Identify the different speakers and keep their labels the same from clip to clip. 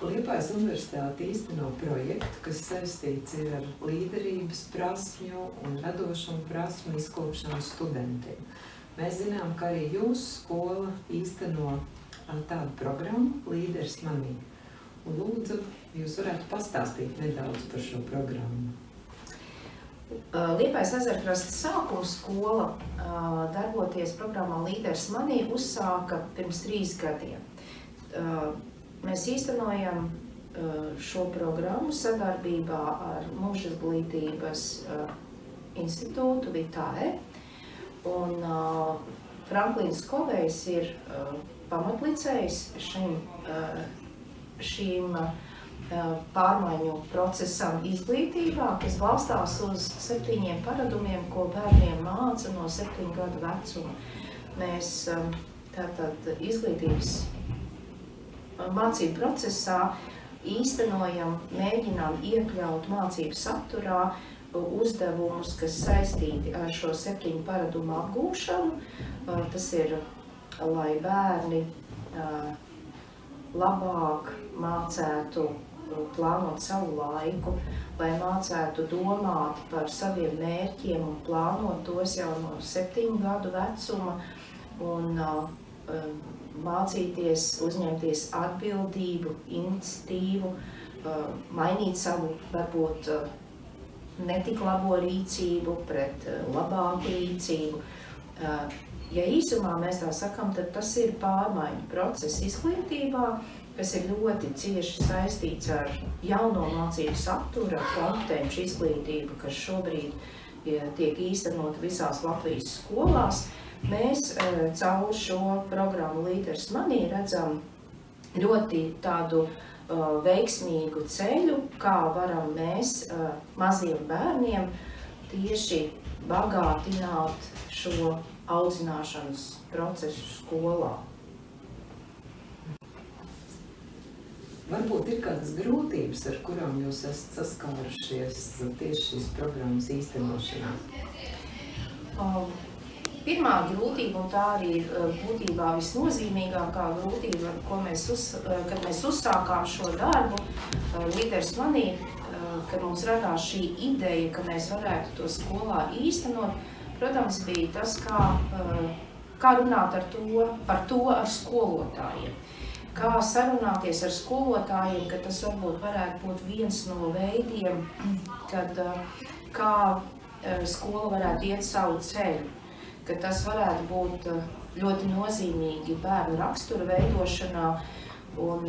Speaker 1: Liepājas universitāte īsteno projektu, kas saistīts ir ar līderības prasmju un radošumu prasmu izkopšanu studentiem. Mēs zinām, ka arī jūsu skola īsteno tādu programmu Līderis manī. Un lūdzu, jūs varētu pastāstīt nedaudz par šo programmu.
Speaker 2: Liepājas Ezerkrasta sākuma skola darboties programmā Līderis manī uzsāka pirms 3 gadiem. Mēs īstenojam šo programmu sadarbībā ar Mūža izglītības institūtu Vitāe. Un Franklīns Kovejs ir pamatlicējs šīm pārmaiņu procesam izglītībā, kas balstās uz 7 paradumiem, ko bērniem māca no 7 gadu vecuma. Mēs tātad izglītības mācību procesā īstenojam, mēģinām iekļaut mācību saturā uzdevumus, kas saistīti ar šo 7 paradumu apgūšanu. Tas ir, lai bērni labāk mācētu plānot savu laiku, lai mācētu domāt par saviem mērķiem un plānot tos jau no 7 gadu vecuma un mācīties, uzņemties atbildību, iniciatīvu, mainīt savu, varbūt, netik labo rīcību pret labāku rīcību. Ja īsumā mēs tā sakam, tad tas ir pārmaiņu process izglītībā, kas ir ļoti cieši saistīts ar jauno mācību saturu, ar kompetenci izglītību, kas šobrīd tiek īstenot visās Latvijas skolās. Mēs caur šo programmu Līderis manī redzam ļoti tādu veiksmīgu ceļu, kā varam mēs maziem bērniem tieši bagātināt šo audzināšanas procesu skolā.
Speaker 1: Varbūt ir kādas grūtības, ar kurām jūs esat saskārušies tieši šīs programmas īstenošanā?
Speaker 2: Pirmā grūtība, un tā arī ir būtībā visnozīmīgākā grūtība, kad mēs uzsākām šo darbu Līderis manī, kad mums radās šī ideja, ka mēs varētu to skolā īstenot, protams, bija tas, kā runāt par to ar skolotājiem. Kā sarunāties ar skolotājiem, ka tas varbūt varētu būt viens no veidiem, kā skola varētu iet savu ceļu. Ka tas varētu būt ļoti nozīmīgi bērnu rakstura veidošanā, un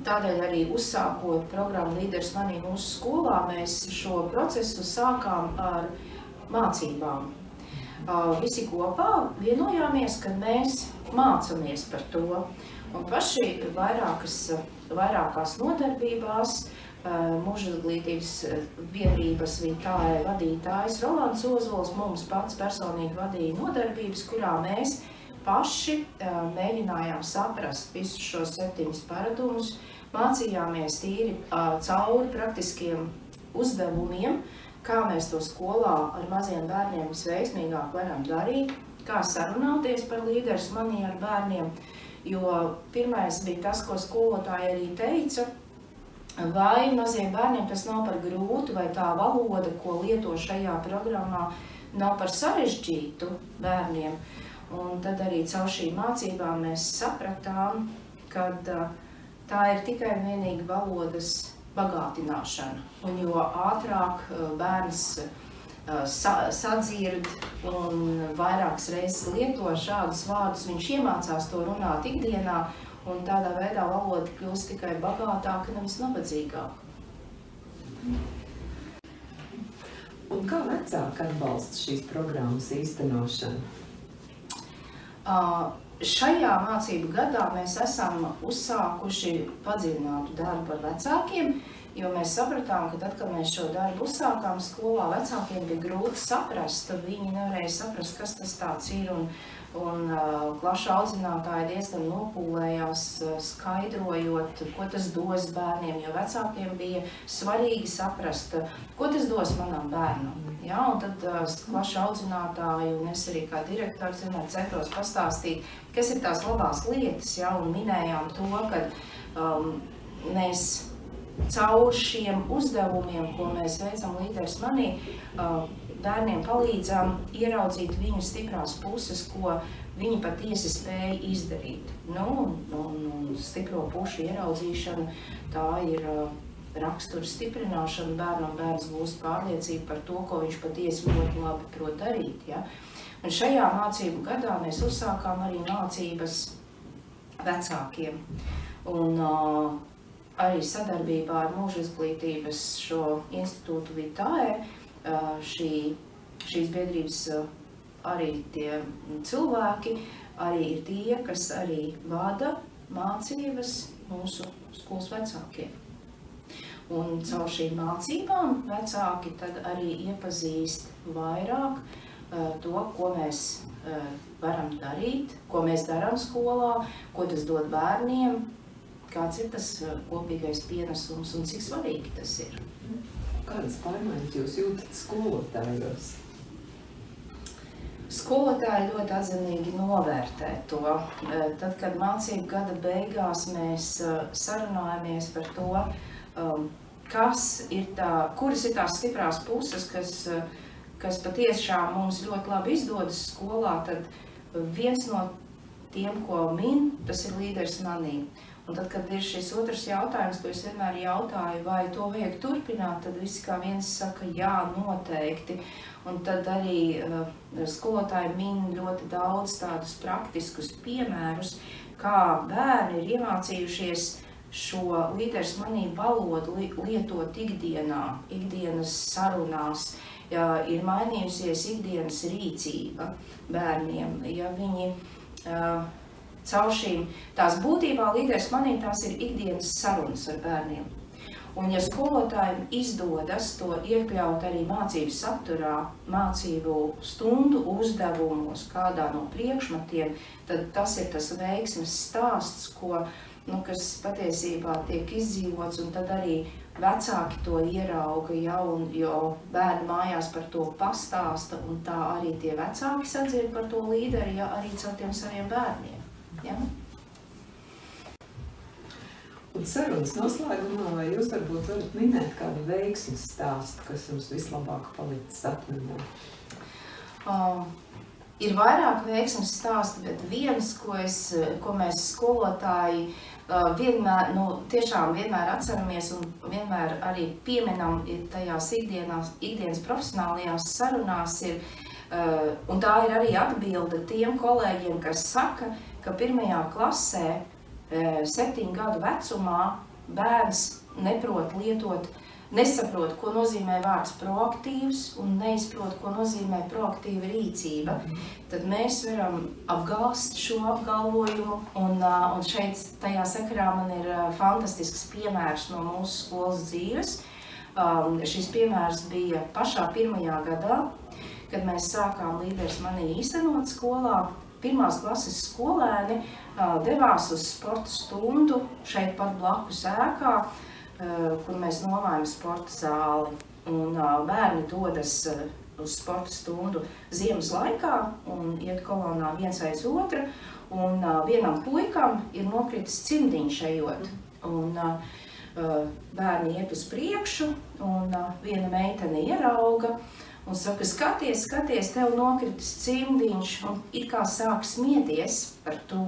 Speaker 2: tādēļ arī uzsākot programmu Līderis manī mūsu skolā, mēs šo procesu sākām ar mācībām. Visi kopā vienojāmies, ka mēs mācamies par to, un paši vairākās nodarbībās Mūža izglītības biedrības Vitāe vadītājs Rolands Ozols mums pats personīgi vadīja nodarbības, kurā mēs paši mēģinājām saprast visus šos 7 paradumus, mācījāmies tīri cauri praktiskiem uzdevumiem, kā mēs to skolā ar maziem bērniem visveiksmīgāk varam darīt, kā sarunāties par Līderis manī ar bērniem, jo pirmais bija tas, ko skolotāji arī teica, vai maziem bērniem tas nav par grūtu, vai tā valoda, ko lieto šajā programmā, nav par sarežģītu bērniem. Un tad arī caur šīm mācībām mēs sapratām, ka tā ir tikai un vienīgi valodas bagātināšana. Un jo ātrāk bērns sadzird un vairākas reizes lieto šādus vārdus, viņš iemācās to runāt ikdienā, un tādā veidā valoda kļūst tikai bagātāka, nevis nabadzīgāka.
Speaker 1: Un kā vecāki atbalsta šīs programmas īstenošanu?
Speaker 2: Šajā mācību gadā mēs esam uzsākuši padziļinātu darbu ar vecākiem, jo mēs sapratām, ka tad, kad mēs šo darbu uzsākām skolā, vecākiem bija grūti saprast, viņi nevarēja saprast, kas tas tāds ir, un klašu audzinātāji diezgan nopūlējās skaidrojot, ko tas dos bērniem, jo vecākiem bija svarīgi saprast, ko tas dos manam bērnam. Ja, un tad klašu audzinātāji un es arī kā direktors vienmēr centos pastāstīt, kas ir tās labās lietas, ja, un minējām to, ka mēs caur šiem uzdevumiem, ko mēs veicam Līderis manī, bērniem palīdzam ieraudzīt viņu stiprās puses, ko viņi patiesi spēja izdarīt. Stipro pušu ieraudzīšana, tā ir rakstura stiprināšana bērnam. Bērns gūst pārliecību par to, ko viņš patiesi ļoti labi prot darīt. Ja? Un šajā mācību gadā mēs uzsākām arī mācības vecākiem. Un arī sadarbībā ar Mūža izglītības šo institūtu Vitae, šīs biedrības arī tie cilvēki arī ir tie, kas arī vada mācības mūsu skolas vecākiem. Un caur šīm mācībām vecāki tad arī iepazīst vairāk to, ko mēs varam darīt, ko mēs darām skolā, ko tas dod bērniem, kāds ir tas kopīgais pienesums un cik svarīgi tas ir.
Speaker 1: Kādas pārmaiņas jūs jūtat skolotājos?
Speaker 2: Skolotāji ļoti atzinīgi novērtē to. Tad, kad mācību gada beigās mēs sarunājamies par to, kuras ir tās stiprās puses, kas patiešām mums ļoti labi izdodas skolā, tad viens no tiem, ko min, tas ir Līderis manī. Un tad, kad ir šis otrs jautājums, ko es vienmēr jautāju, vai to vajag turpināt, tad visi kā viens saka, jā, noteikti. Un tad arī skolotāji min ļoti daudz tādus praktiskus piemērus, kā bērni ir iemācījušies šo Līderis manī valodu lietot ikdienas sarunās, ja ir mainījusies ikdienas rīcība bērniem, ja viņi caur šīm, tās būtībā Līderis manī tās ir ikdienas sarunas ar bērniem. Un ja skolotājiem izdodas to iekļaut arī mācību saturā, mācību stundu uzdevumos, kādā no priekšmetiem, tad tas ir tas veiksmes stāsts, kas patiesībā tiek izdzīvots, un tad arī vecāki to ierauga, jo bērni mājās par to pastāsta, un tā arī tie vecāki sadzird par to līderi, arī caur tiem saviem bērniem. Ja?
Speaker 1: Un sarunas noslēgumā, vai jūs varbūt varat minēt kādu veiksmes stāstu, kas jums vislabāk palicis atmiņā?
Speaker 2: Ir vairāk veiksmes stāsti, bet viens, ko mēs skolotāji tiešām vienmēr atceramies un vienmēr arī pieminam tajās ikdienas profesionālajās sarunās ir, un tā ir arī atbilde tiem kolēģiem, kas saka, ka 1. klasē 7 gadu vecumā bērns nesaprot, ko nozīmē vārds proaktīvs un neizprot, ko nozīmē proaktīva rīcība. Tad mēs varam apgalst šo apgalvojumu, un šeit tajā sakarā man ir fantastisks piemērs no mūsu skolas dzīves. Šis piemērs bija pašā 1. gadā, kad mēs sākām Līderis manī īstenot skolā. 1. klases skolēni devās uz sporta stundu šeit pat blakus ēkā, kur mēs novājam sporta zāli. Un bērni dodas uz sporta stundu ziemas laikā un iet kolonā viens aiz otru. Un vienam puikam ir nokritis cimdiņš ejot. Un bērni iet uz priekšu, un viena meitene ierauga. Un saka, skaties, tev nokritis cimdiņš, un it kā sāk smieties par to,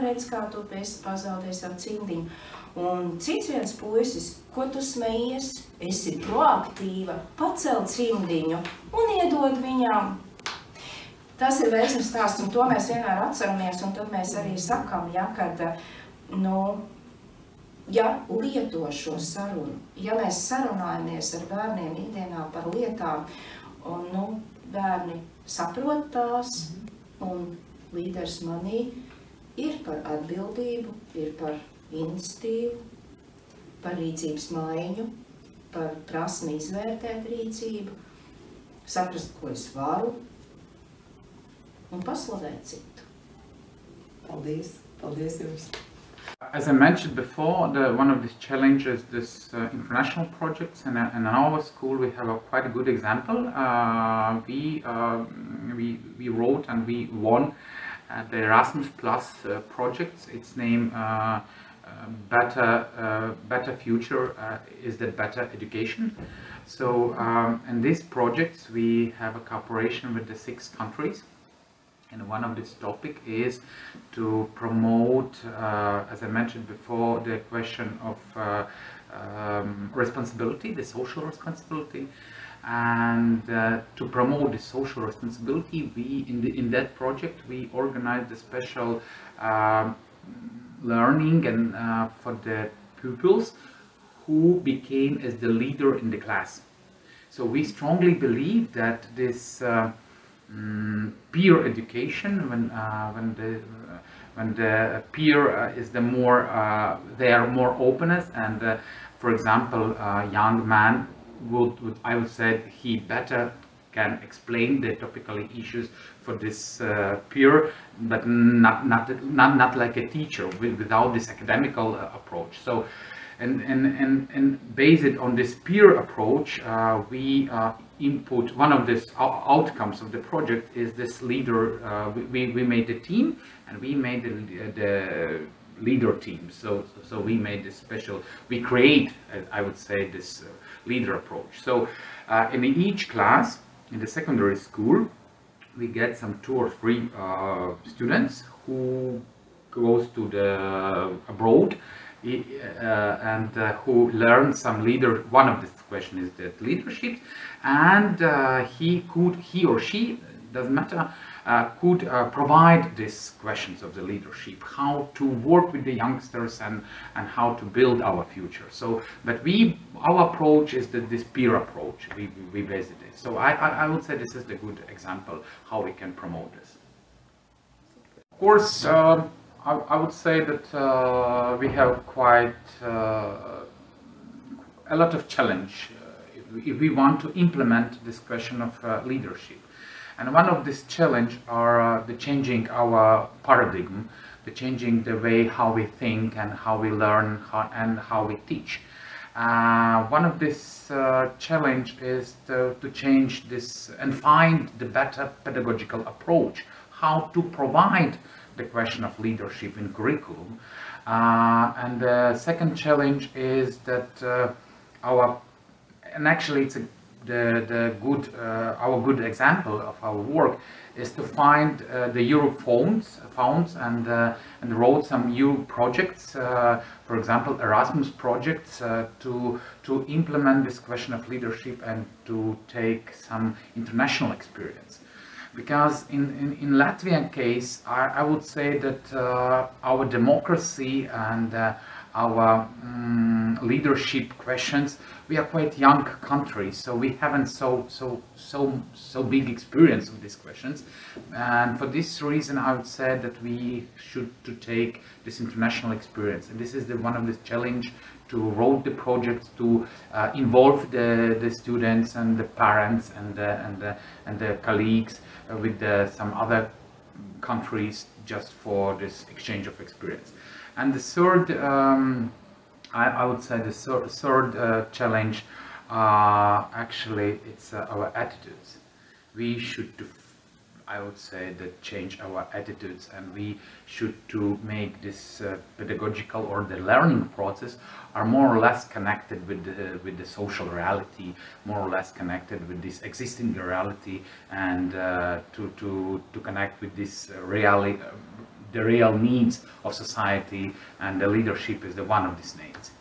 Speaker 2: redz, kā tu esi pazaudējis savu cimdiņu. Un cits viens puisis, ko tu smejies, esi proaktīva, pacel cimdiņu un iedod viņām. Tas ir veiksmes stāsts, un to mēs vienmēr atceramies, un tad mēs arī sakam, lieto šo sarunu. Ja mēs sarunājamies ar bērniem ikdienā par lietām, un bērni saprot tās, un Līderis manī ir par atbildību, ir par iniciatīvu, par rīcības maiņu, par prasmi izvērtēt rīcību, saprast, ko es varu, un paslavēt citu.
Speaker 1: Paldies! Paldies jums!
Speaker 3: As I mentioned before, one of these challenges, this international projects, and in our school we have a quite a good example. We wrote and we won the Erasmus Plus project. Its name better future is the better education. So in these projects we have a cooperation with the 6 countries, and one of this topic is to promote, as I mentioned before, the question of responsibility, the social responsibility. And to promote the social responsibility, we in that project we organized a special learning and for the pupils who became as the leader in the class. So we strongly believe that this peer education, when the peer is the more they are more openness, and for example, a young man I would say he better can explain the topical issues for this peer, but not like a teacher without this academical approach. So, and based on this peer approach, we input one of the outcomes of the project is this leader. We made a team, and we made the leader team. So we made this special. We create, I would say, this leader approach. So in each class in the secondary school, we get some 2 or 3 students who goes to the abroad and who learn some leader. One of the question is that leadership, and he or she, doesn't matter, could provide these questions of the leadership, how to work with the youngsters and how to build our future. So, but our approach is this peer approach. We based it. So I would say this is the good example how we can promote this. Of course, I would say that we have quite a lot of challenge if we want to implement this question of leadership. And one of this challenge are the changing our paradigm, the changing the way how we think and how we learn and how we teach. One of this challenge is to change this and find the better pedagogical approach, how to provide the question of leadership in curriculum. And the second challenge is that and actually it's our good example of our work is to find the Europe funds and wrote some new projects, for example Erasmus projects, to implement this question of leadership and to take some international experience. Because in Latvian case, I would say that our democracy and our leadership questions, we are quite young country, so we haven't so big experience with these questions, and for this reason I would say that we should to take this international experience, and this is one of the challenge to write the projects, to involve the students and the parents and the colleagues with some other countries just for this exchange of experience. And the third, I would say the third challenge, actually it's our attitudes. We should, I would say, that change our attitudes, and we should to make this pedagogical or the learning process are more or less connected with the social reality, more or less connected with this existing reality, and to connect with this reality. The real needs of society, and the leadership is one of these needs.